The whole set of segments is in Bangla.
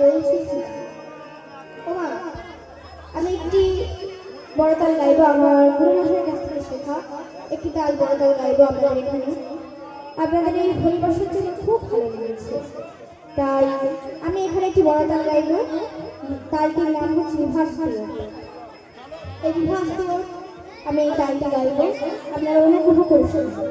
রয়েছে। ওমা, আমি একটি বড় তাল গাইবো, আমার গুরুমশাইয়ের কাছ থেকে শেখা একটি তাল বড় তাল গাইবো আপনাদের এখানে। আপনাদের এই পরিবেশের জন্য খুব ভালো লেগেছে, তাই আমি এখানে একটি বড় তাল গাইবো। তালটির নাম হচ্ছে বিভাস্তীয়। এই বিভাস্তীয় আমি এই তালটি গাইবো, আপনারা অনুগ্রহ করে শুনবেন।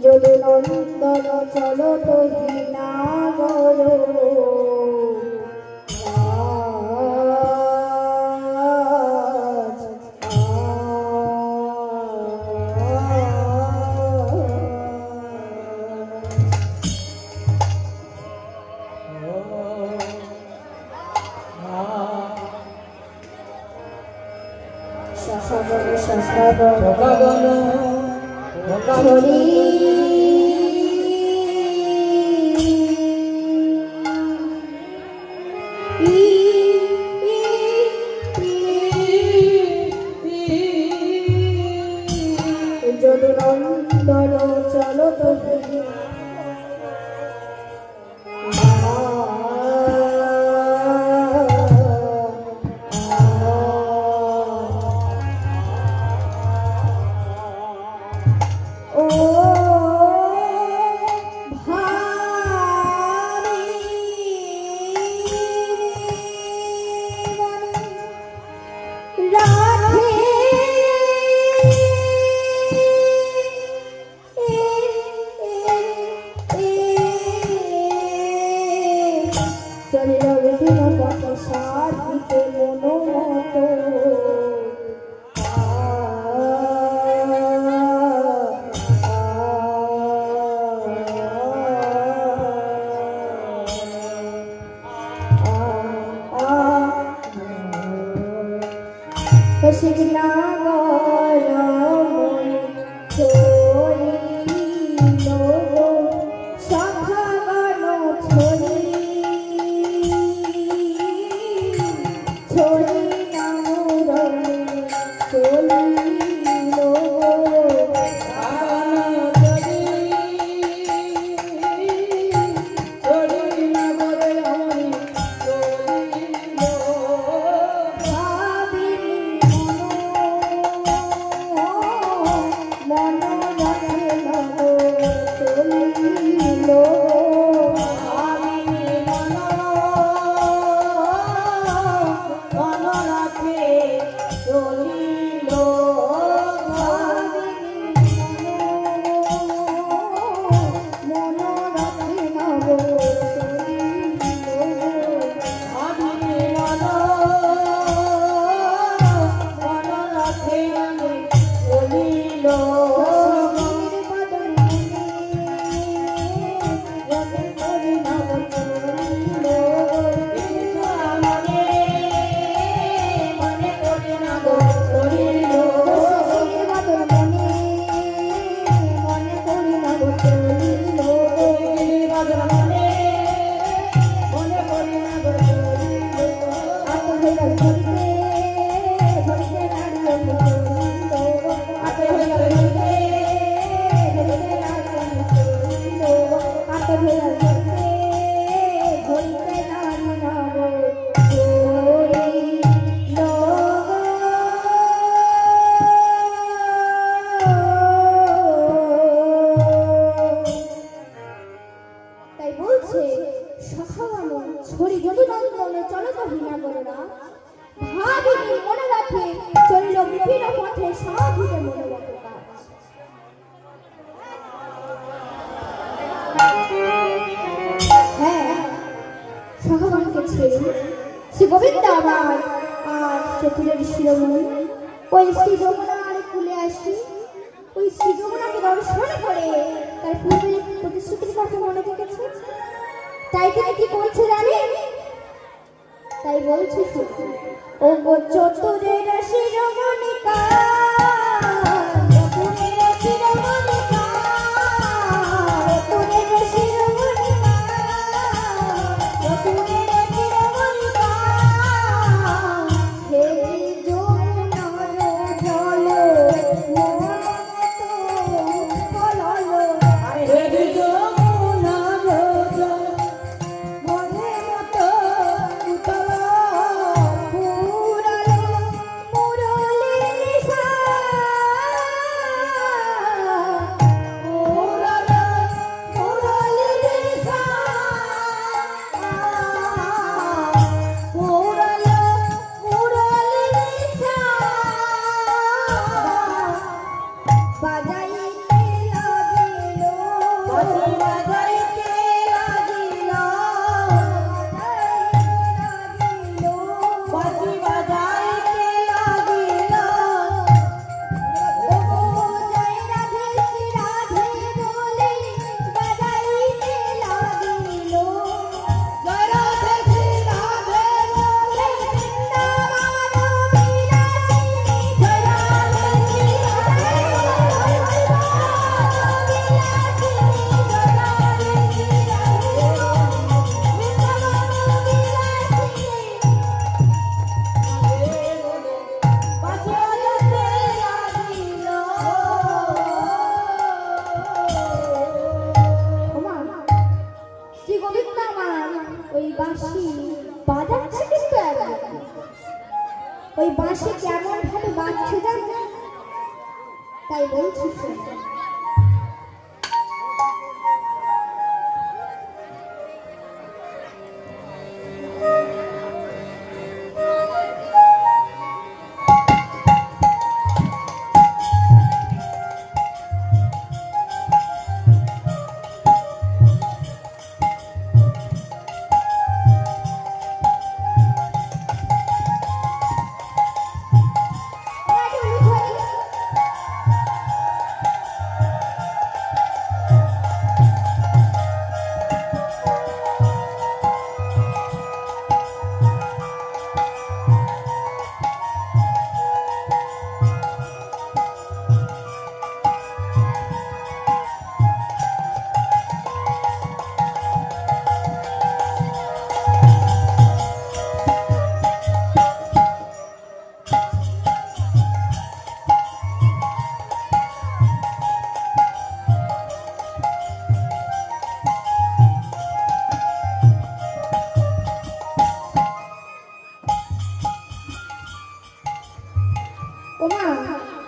যদি নন্দন চলো তো হিনাগর যদি নন্দন চলো তো চলিল ভাবে বাসী ওই শ্রী যমুনাকে দর্শন করে তার পূর্বের প্রতিশ্রুতির কথা মনে থেকেছে। তাই তিনি কি করছে জানেন? তাই বলছি ও গো চতুরের শিরোমণিকা ওই বাঁশি কেমন ভাবে বাজছে জানো? তাই বলছি ওমা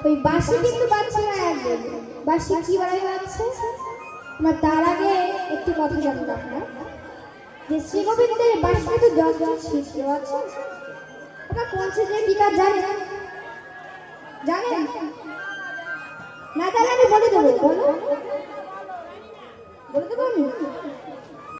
ওই বাঁশি কিন্তু বাজছে না একদম। বাঁশি কি বাড়াই বাজছে না? তার আগে একটি কথা জানতে আপনার যে শ্রী গোবিন্দের বাঁশিতে তো যশ শিষ্য আছে। ওটা কোন শ্রেণীর বিকার জানেন? জানেন না? জানেন আমি বলে দেবো। বলো, বলে দেবো আমি।